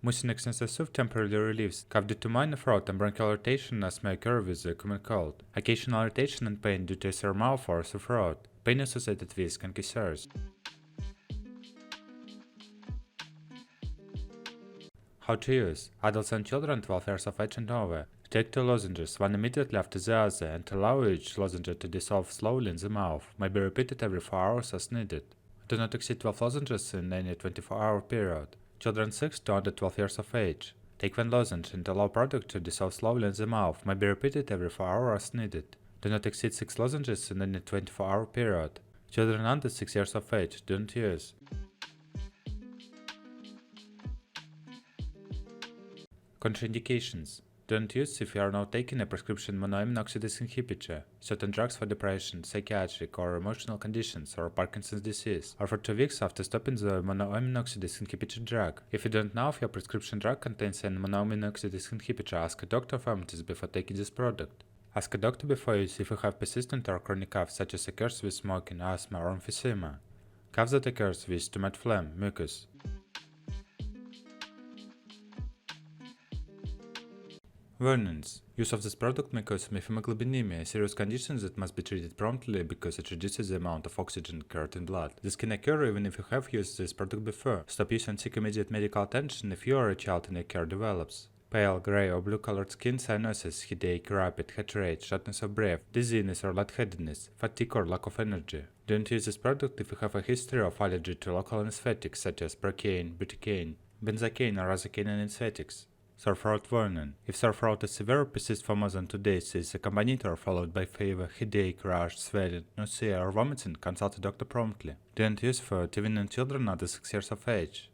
Mucinex InstaSoothe temporarily relieves cough due to minor throat and bronchial irritation as may occur with the common cold. Occasional irritation and pain due to a sore mouth or sore throat. Pain associated with cankers. How to use. Adults and children 12 years of age and over. Take 2 lozenges, one immediately after the other, and allow each lozenge to dissolve slowly in the mouth. May be repeated every 4 hours as needed. Do not exceed 12 lozenges in any 24-hour period. Children 6 to under 12 years of age. Take 1 lozenge and allow product to dissolve slowly in the mouth. May be repeated every 4 hours as needed. Do not exceed 6 lozenges in any 24-hour period. Children under 6 years of age do not use. Contraindications. Don't use if you are not taking a prescription monoamine oxidase inhibitor, certain drugs for depression, psychiatric or emotional conditions, or Parkinson's disease, or for 2 weeks after stopping the monoamine oxidase inhibitor drug. If you don't know if your prescription drug contains an monoamine oxidase inhibitor, ask a doctor or pharmacist before taking this product. Ask a doctor before use if you have persistent or chronic cough such as occurs with smoking, asthma, or emphysema. Cough that occurs with stomach phlegm, mucus. Warnings. Use of this product may cause methemoglobinemia, a serious condition that must be treated promptly because it reduces the amount of oxygen carried in blood. This can occur even if you have used this product before. Stop use and seek immediate medical attention if you or a child in your care develops pale, gray, or blue-colored skin, cyanosis, headache, rapid heart rate, shortness of breath, dizziness or lightheadedness, fatigue or lack of energy. Don't use this product if you have a history of allergy to local anesthetics such as procaine, butyricane, benzocaine, or other canine anesthetics. Sore throat warning. If sore throat is severe or persists for more than 2 days, is accompanied or followed by fever, headache, rash, swelling, nausea, or vomiting, consult a doctor promptly. Don't use for teen and children under 6 years of age.